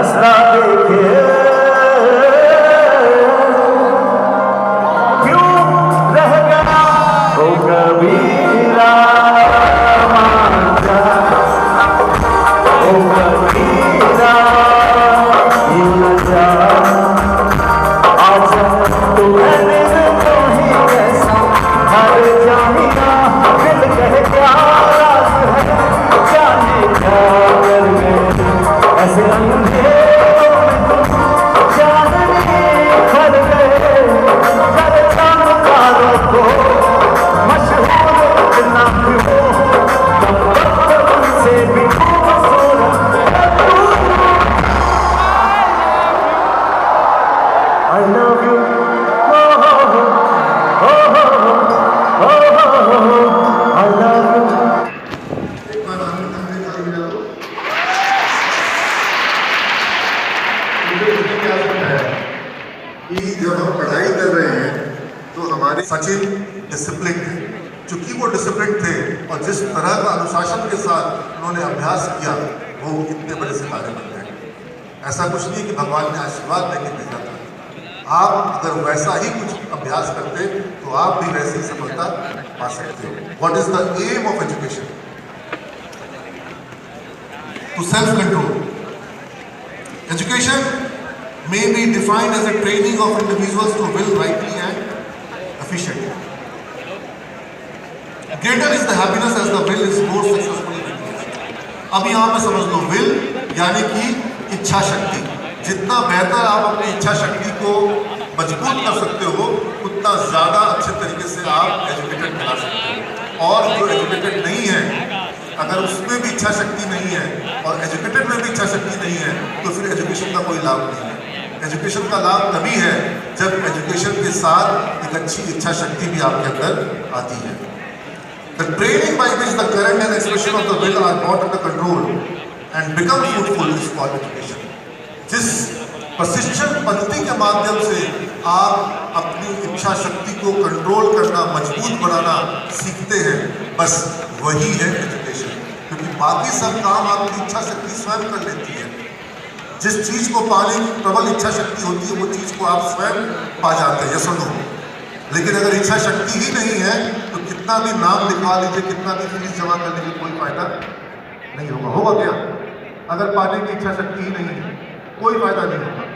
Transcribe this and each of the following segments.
रास्ता देखे क्यों रह गया ओ कबीरा मान जा, ओ कबीरा यूं न जा, आजा तू है तो ही कैसा हर जानिया दिल कह क्या राज है, जाने क्या कर गए ऐसे अंधेरों में तुम चांदनी खर गए, कर चमकारों को मशहूर इतना क्यों, तुमसे भी I love you, oh, oh, oh, oh, oh, oh, I love you. कि जब हम पढ़ाई कर रहे हैं तो हमारे सचिन डिसिप्लिन थे, चूंकि वो डिसिप्लिन थे और जिस तरह का अनुशासन के साथ उन्होंने अभ्यास किया वो इतने बड़े सितारे बन गए। ऐसा कुछ नहीं कि भगवान ने आशीर्वाद देके भेजा था, आप अगर वैसा ही कुछ अभ्यास करते तो आप भी वैसी सफलता पा सकते हो। What is the aim of education? To self control. Education may be defined as a training of individuals to will rightly and efficiently. Greater is the happiness as the will is more successfully realized. अब यहाँ पे समझ लो will यानी कि इच्छा शक्ति, जितना बेहतर आप अपनी इच्छा शक्ति को मजबूत कर सकते हो उतना ज़्यादा अच्छे तरीके से आप एजुकेटेड बना सकते हो। और जो एजुकेटेड नहीं है अगर उसमें भी इच्छा शक्ति नहीं है और एजुकेटेड में भी इच्छा शक्ति नहीं है तो फिर एजुकेशन का कोई लाभ नहीं है। एजुकेशन का लाभ तभी है जब एजुकेशन के साथ एक अच्छी इच्छा शक्ति भी आपके अंदर आती है। The training by which the current and expression of the will are brought under control and become fruitful is called education. जिस प्रशिक्षण पद्धति के माध्यम से आप अपनी इच्छा शक्ति को कंट्रोल करना, मजबूत बनाना सीखते हैं, बस वही है एजुकेशन। क्योंकि बाकी सब काम आपकी इच्छा शक्ति स्वयं कर लेती है। जिस चीज को पाने की प्रबल इच्छा शक्ति होती है वो चीज को आप स्वयं पा जाते हैं, यस और नो। लेकिन अगर इच्छा शक्ति ही नहीं है तो कितना भी नाम लिखवा लीजिए, कितना भी फीस जमा कर लीजिए, कोई फायदा नहीं होगा। होगा क्या? अगर पाने की इच्छा शक्ति ही नहीं है कोई फायदा नहीं होगा।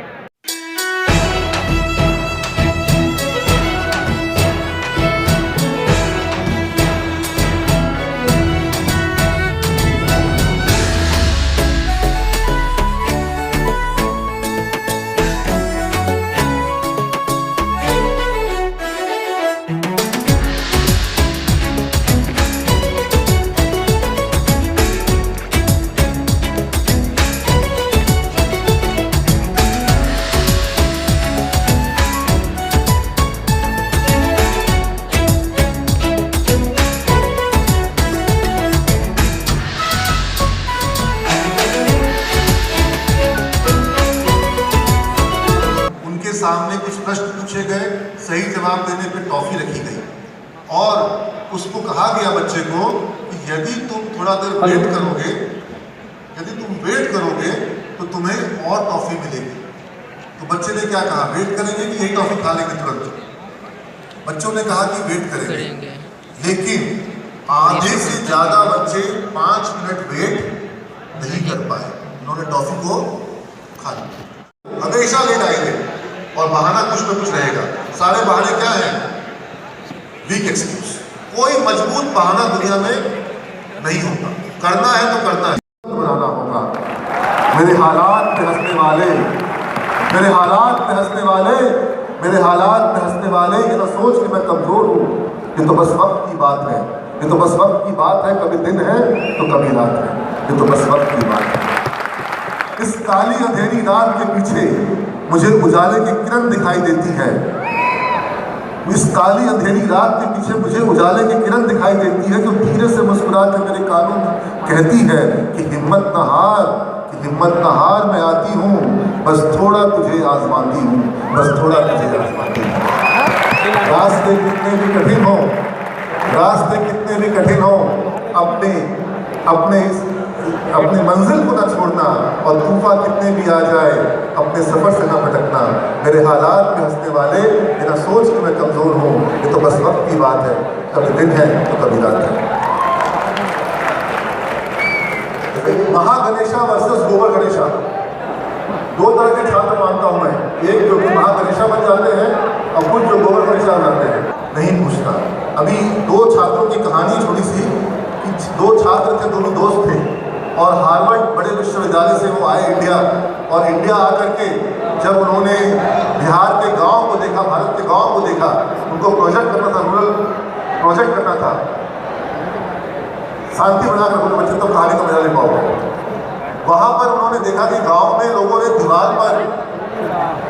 सामने कुछ प्रश्न पूछे गए, सही जवाब देने पे टॉफी रखी गई और उसको कहा गया बच्चे को कि यदि तुम थोड़ा देर वेट करोगे, यदि तुम वेट करोगे तो तुम्हें और टॉफी मिलेगी। तो बच्चे ने क्या कहा? वेट करेंगे कि यही टॉफी खा लेंगे तुरंत? बच्चों ने कहा कि वेट करेंगे। लेकिन आधे से ज्यादा बच्चे 5 मिनट वेट नहीं कर पाए, उन्होंने टॉफी को खा लिया। हमेशा लेट आएंगे और बहाना कुछ न कुछ रहेगा। सारे बहाने क्या हैं? Weak excuse. कोई मजबूत बहाना दुनिया में नहीं होगा। करना है तो करना है, बनाना होगा। मेरे हालात पे हंसने वाले, मेरे हालात पे हंसने वाले, मेरे हालात पे हंसने वाले, ये तो सोच कि मैं कमजोर हूँ, ये तो बस वक्त की बात है, ये तो बस वक्त की बात है। कभी दिन है तो कभी रात है, ये तो बस वक्त की बात है। इस काली अंधेरी रात के पीछे मुझे उजाले की किरण दिखाई देती है। इस काली अंधेरी रात के पीछे मुझे उजाले की किरण दिखाई देती है जो धीरे से मुस्कुरा कर मेरे कानों में कहती है कि हिम्मत न हार, कि हिम्मत न हार, मैं आती हूँ, बस थोड़ा तुझे आजमाती हूँ, बस थोड़ा तुझे आजमाती हूँ। रास्ते कितने भी कठिन हो, रास्ते कितने भी कठिन हो, अपने अपनी मंजिल को न छोड़ना और तूफान कितने भी आ जाए अपने सफ़र से न भटकना। मेरे हालात में हंसने वाले बिना सोच के मैं कमज़ोर हूँ, ये तो बस वक्त की बात है, कभी दिन है तो कभी रात है। महागणेशा वर्सेस गोबर गणेशा, दो तरह के छात्र मानता हूँ मैं, एक जो कि महागणेशा बन जाते हैं और कुछ जो गोबर गणेशा बन जाते हैं। नहीं पूछता। अभी दो छात्रों की कहानी छोटी सी कि दो छात्र थे, दोनों दोस्त थे और हार्वर्ड बड़े विश्वविद्यालय से वो आए इंडिया, और इंडिया आकर के जब उन्होंने बिहार के गांव को देखा, भारत के गांव को देखा, उनको प्रोजेक्ट करना था, रूरल प्रोजेक्ट करना था, शांति बनाकर बोले बच्चे तो कहानी तो मजा ले पाओगे। वहाँ पर उन्होंने देखा कि गांव में लोगों ने दीवार पर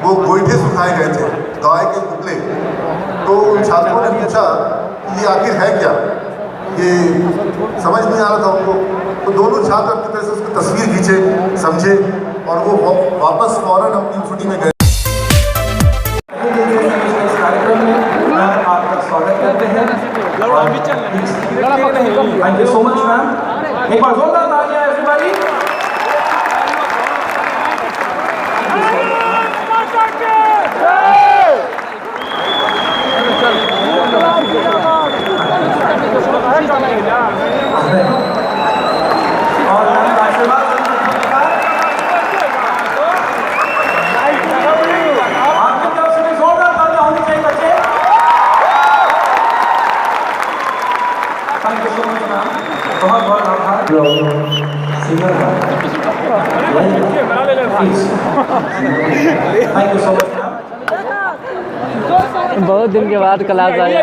वो गोईठे सुखाए गए थे, गाय के पुतले। तो उन छात्रों ने पूछा कि ये आखिर है क्या, ये समझ नहीं आ रहा था उनको। तो दोनों छात्र अपनी तरह से उसकी तस्वीर खींचे, समझे, और वो वापस फौरन अपनी छुट्टी में गए। इस कार्यक्रम में आपका स्वागत करते हैं। Thank you so much ma'am. एक बार जोरदार तालियां एवरीबॉडी। और आशीर्वाद आपकी तरफ से भी जोरदार तालियां होनी चाहिए बच्चे। Thank you so much ma'am, बहुत बहुत आभार। Thank you so much ma'am. बहुत दिन के बाद क्लास आया।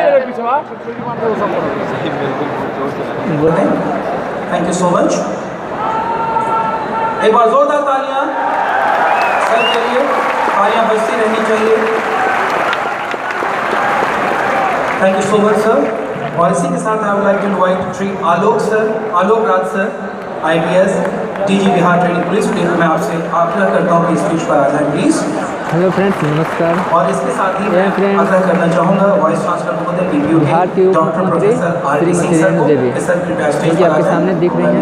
Thank you so much. एक बार जोरदार तालियां सर के लिए, तालियां बजती रहनी चाहिए। Thank you so much sir. और इसी के साथ I would like to invite Shri Alok sir, Alok Raj sir, IPS DG Bihar training police. मैं आपसे आग्रह करता हूँ कि स्टेज पर आ जाएं प्लीज। हेलो फ्रेंड्स, नमस्कार। और इसके साथ ही मैं आग्रह करना चाहूँगा वाइस चांसलर महोदय बिहार के उप मुख्यमंत्री श्रीमती रेणु देवी, जो आपके सामने दिख रही हैं,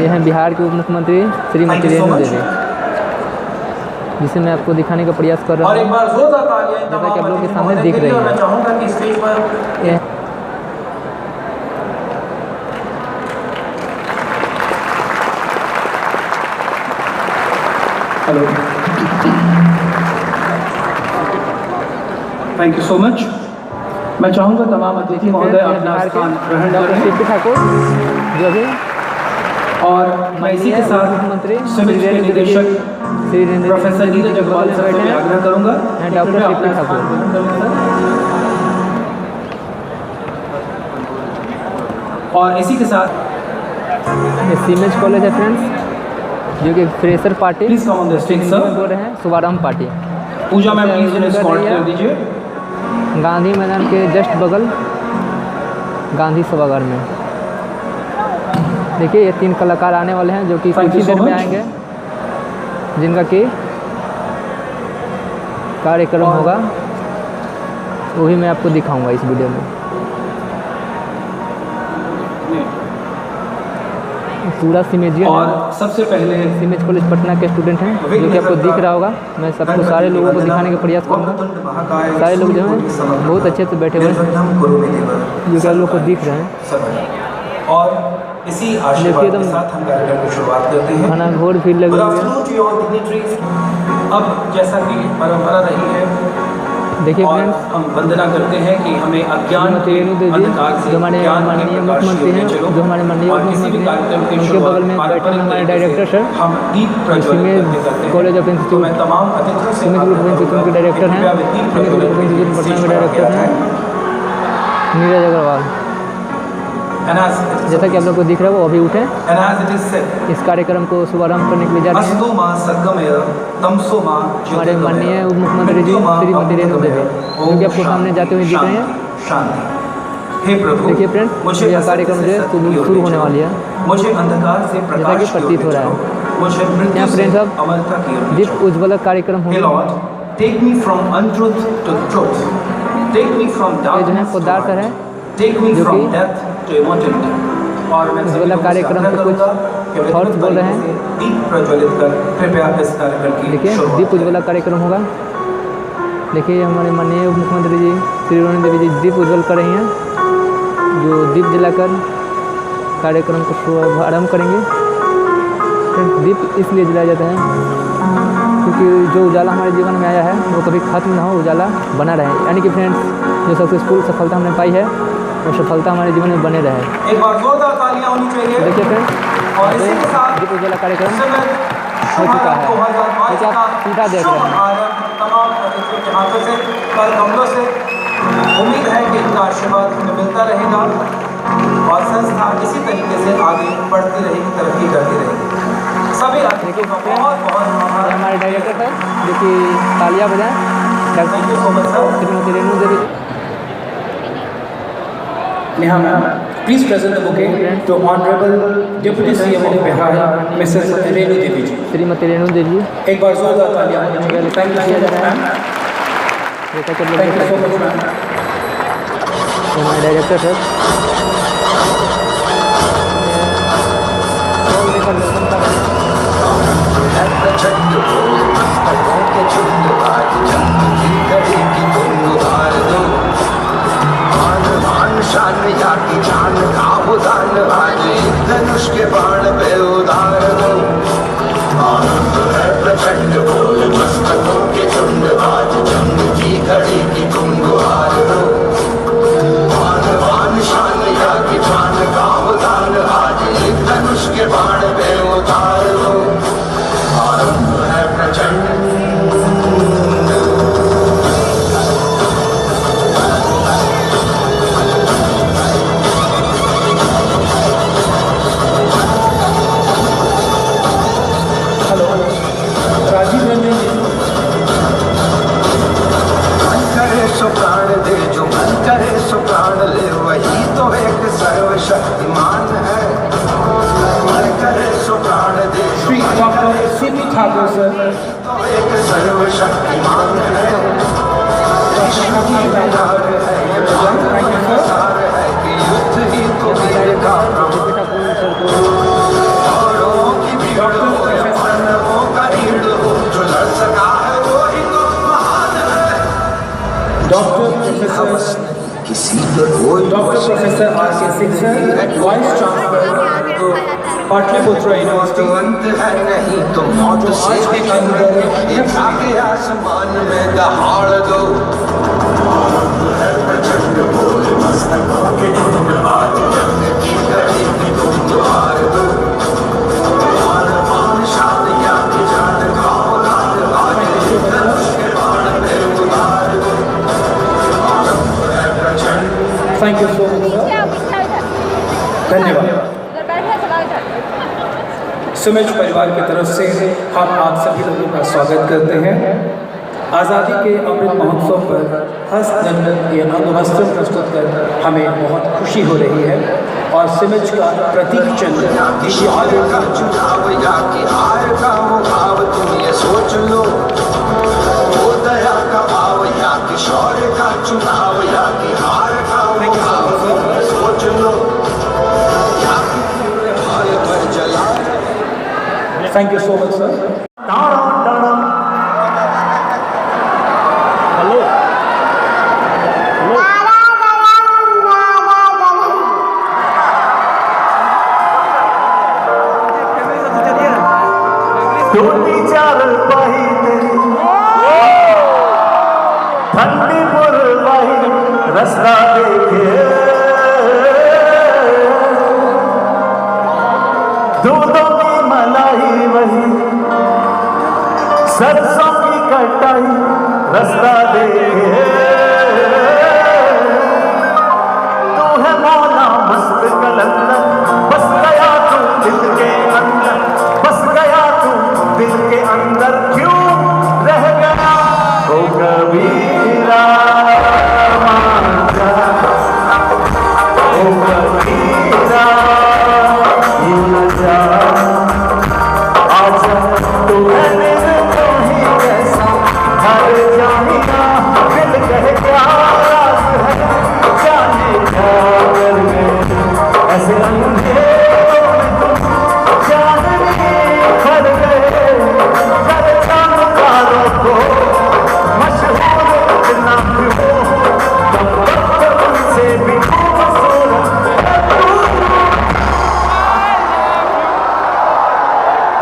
ये हैं बिहार के उप मुख्यमंत्री श्रीमती रेणु देवी, जिसे मैं आपको दिखाने का प्रयास कर रहा और एक हूँ। बार जोरदार तालियां जैसा कि आप लोगों के सामने दिख रही है। मैं है, चाहूँगा कि स्टेज पर hello, thank you so much. मैं चाहूँगा तमाम अतिथि महोदय अपना स्थान ग्रहण डॉक्टर करें। सीपी ठाकुर जो भी, और मैं इसी के साथ मुख्यमंत्री सिविल के निदेशक प्रोफेसर नीरज अग्रवाल सर से आग्रह करूँगा डॉक्टर सीपी ठाकुर। और इसी के साथ सीमेज कॉलेज है फ्रेंड्स, जो कि fresher party please come on the stage sir. बोल रहे हैं, शुभारंभ पार्टी। पूजा मैम प्लीज इन्हें एस्कॉर्ट कर दीजिए। गांधी मैदान के जस्ट बगल गांधी सभागार में। देखिए ये 3 कलाकार आने वाले हैं, जो कि Thank कुछ ही you so देर में much. आएंगे, जिनका कि कार्यक्रम होगा, वो भी मैं आपको दिखाऊंगा इस वीडियो में। पूरा सिमेजियन और सबसे पहले सिमेज कॉलेज पटना के स्टूडेंट हैं, जो कि आपको दिख रहा होगा। मैं सबको सारे लोगों को दिखाने का प्रयास करूँगा। सारे लोग जो हैं बहुत अच्छे से बैठे हुए हैं, जो कि आप लोग को दिख रहे हैं। और इसी आशीर्वाद के साथ हम कार्यक्रम की शुरुआत करते हैं। खाना घोर भीड़ लगी हुई है। अब जैसा कि परंपरा रही है, देखिए और फ्रेंड्स, हम वंदना करते हैं कि हमें अज्ञान के रेणु देवी अंधकार से जो हमारे ज्ञान के माननीय प्रकाश की मुख्यमंत्री ओर हैं, चलो। जो हमारे माननीय और किसी भी मुख्यमंत्री कार्यक्रम हैं, की उनके शुरुआत बगल में बैठे हैं पारंपरिक हमारे तरीके से डायरेक्टर सर, हम दीप प्रज्वलित सिमेज करते हैं। कॉलेज ऑफ तो इंस्टीट्यूट, मैं तमाम अतिथियों से सिमेज ग्रुप ऑफ इंस्टीट्यूट के डायरेक्टर हैं, सिमेज ग्रुप ऑफ इंस्टीट्यूट पटना के डायरेक्टर हैं नीरज अग्रवाल। जैसा कि आप लोग को दिख रहा है, वो अभी उठे इस कार्यक्रम को शुभारंभ करने के लिए जा रहे हैं। हमारे माननीय उप मुख्यमंत्री जी श्रीमती रेणु देवी, जो कि आपको सामने जाते हुए दिख रहे हैं। हे प्रभु, देखिए फ्रेंड्स, मुझे यह कार्यक्रम जो है शुरू होने वाली है, मुझे अंधकार से जैसा कि प्रकाश की प्रतीत ओर हो रहा चलो। है। मुझे यहाँ मृत्यु से फ्रेंड्स अब अमरता की ओर दीप चलो। उज्ज्वलक कार्यक्रम Hey होंगे। Lord, take me from untruth to truth. Take me from ये जो है darkness to Podar sir light. है, Take me जो from कि death to immortality. और मैं उज्ज्वला कार्यक्रम पे कुछ थॉट्स बोल रहे हैं। दीप प्रज्वलित कर कृपया इस कार्यक्रम की देखिए दीप उज्ज्वला कार्यक्रम होगा। देखिए हमारे माननीय मुख्यमंत्री जी श्री रेणु देवी जी दीप उज्ज्वल कर रही हैं, जो दीप जलाकर कार्यक्रम को शुभारम्भ करेंगे। दीप इसलिए जलाया जाता है क्योंकि जो उजाला हमारे जीवन में आया है वो कभी खत्म ना हो, उजाला बना रहे। यानी कि फ्रेंड्स जो सक्सेसफुल सफलता हमने पाई है वो सफलता हमारे जीवन में बने रहे। एक बार जोरदार तालियां होनी चाहिए। देखिए फ्रेंड्स और इसी के साथ दीप उज्ज्वला कार्यक्रम हो चुका है। देखिए आप सीधा देख रहे हैं। तमाम अतिथियों के हाथों से कर कमलों से उम्मीद है कि इनका आशीर्वाद हमें मिलता रहेगा और संस्था इसी तरीके से आगे बढ़ती रहेगी, तरक्की करती रहेगी। सभी अतिथियों का बहुत बहुत आभार। हमारे डायरेक्टर सर जो कि तालियां बजाएं, thank you so much sir. Shrimati Renu Devi. Neha ma'am, please present the bouquet to Honorable Deputy CM of Bihar, Mrs. Renu Devi ji. Shrimati Renu Devi एक बार जोरदार तालियां होनी चाहिए। Thank you so much ma'am. Thank you so much ma'am. हमारे director sir शान या की जान का उदान आज धनुष के बाण पे उदार दो। आनंद है प्रचंड बोल मस्तकों के झुंड आज जंग की घड़ी की तुम गुहार दो। आन शान या की जान का उदान आज धनुष के बाण पे उतार दो। आनंद है प्रचंड सो प्राण दे जो मन करे सो प्राण ले, वही तो एक सर्वशक्तिमान है। मन करे सो प्राण दे Shri doctor CP Thakur sir तो एक सर्वशक्तिमान है। युद्ध ही तो वीर का औरों की भीड़ हो या मानवों का भीड़ हो, जो लड़ सका है वो ही तो महान है। Doctor professor R.K. Singh sir, vice chancellor Pataliputra university. अंत है नहीं तो मौत से भी अंदर एक आगे आसमान में दहाड़ दो। प्रचंड बोल मस्तकों के झुंड आज जंग की घड़ी की तुम द्वार दो। मान शान या की जान का औलाद आज धनुष के बाण पे उतार दो। Thank you so much sir, धन्यवाद। सुमेश परिवार की तरफ से हम आप सभी लोगों का स्वागत करते हैं। आज़ादी के अमृत महोत्सव पर हस्तनिर्मित ये अंगवस्त्र प्रस्तुत कर हमें बहुत खुशी हो रही है और सिमेज का प्रतीक चिन्ह हार का चुनाव या कि हार का मुभाव तुम ये सोच लो। वो दया का भाव या कि शौर्य का चुनाव या कि हार का मुभाव तुम ये सोच लो। या कि पूरे हाल पर जला। Thank you so much sir. टूटी चार पाही तेरी ठंडी पुरवाही रास्ता देखे, दूधों की मलाई वही सरसों की कटाई रास्ता देखे। तू है मौला मस्त कलंदर, बस गया तू दिल के अंदर, बस गया तू दिल के अंदर, क्यों रह गया ओ कबीरा मान जा, ओ कबीरा यूं न जा। आजा तू है दिल तो ही कैसा हर जानिया, दिल कहे क्या राज है जाने क्या कर गए ऐसे अंधेरे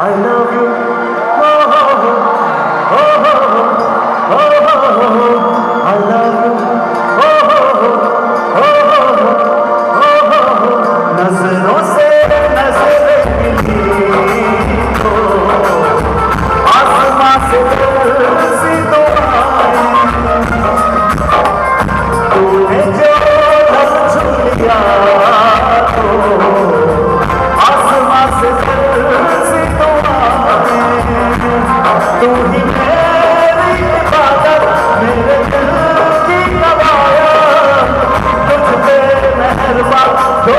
I love you. Oh, oh, oh, oh, oh, oh, oh, I love you. Oh, oh, oh, oh, oh, oh, नजरों से नजरें मिली तो आसमां से बरसी दुआएं तूने जो लफ्ज़ छू लिया तो आसमां से बरसी दुआएं तू ही मेरी इबादत मेरे दिल की कवायद तुझ पे मेहरबान दो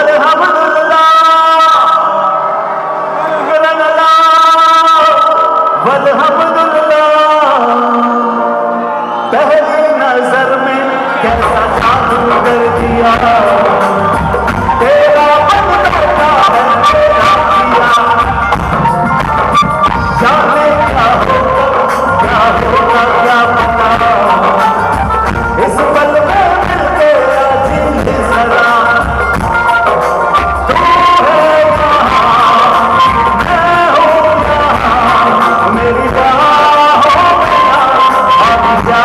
जहां वल्हम्दुलिल्लाह वल्हम्दुलिल्लाह पहली नजर में कैसा जादू कर दिया तेरा बन बैठा है तेरा किया जाने क्या पता इस पल में मिल गया जिंदगी सरा तू है यहाँ मैं हूँ यहाँ मेरी बाहों में आ जा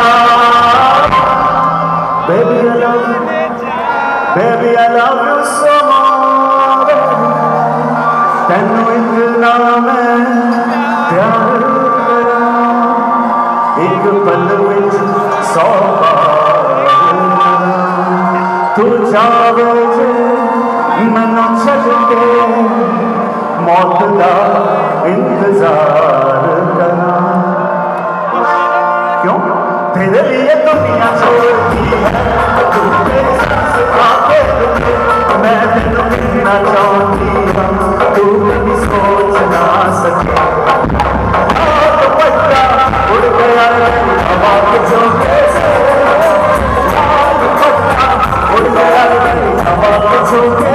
baby I love you so much ਤੈਨੂੰ ਇਤਨਾ ਮੈਂ ਪਿਆਰ ਕਰਾਂ ਇੱਕ ਪਲ ਵਿੱਚ 100 ਵਾਰ ਤੂੰ ਜਾਵੇ ਜੇ ਮੈਨੂੰ ਛੱਡ ਕੇ ਮੌਤ ਦਾ ਇੰਤਜ਼ਾਰ ਕਰਾਂ क्यों तेरे लिए दुनिया छोड़ती है तू मेरी सांस आके रुके मैं तेनू मिलना चाहती हूँ तू कभी सोच ना सके बहुत बड़ा उड़ गया हवा के झोंके से बहुत बड़ा उड़ गया हवा के झोंके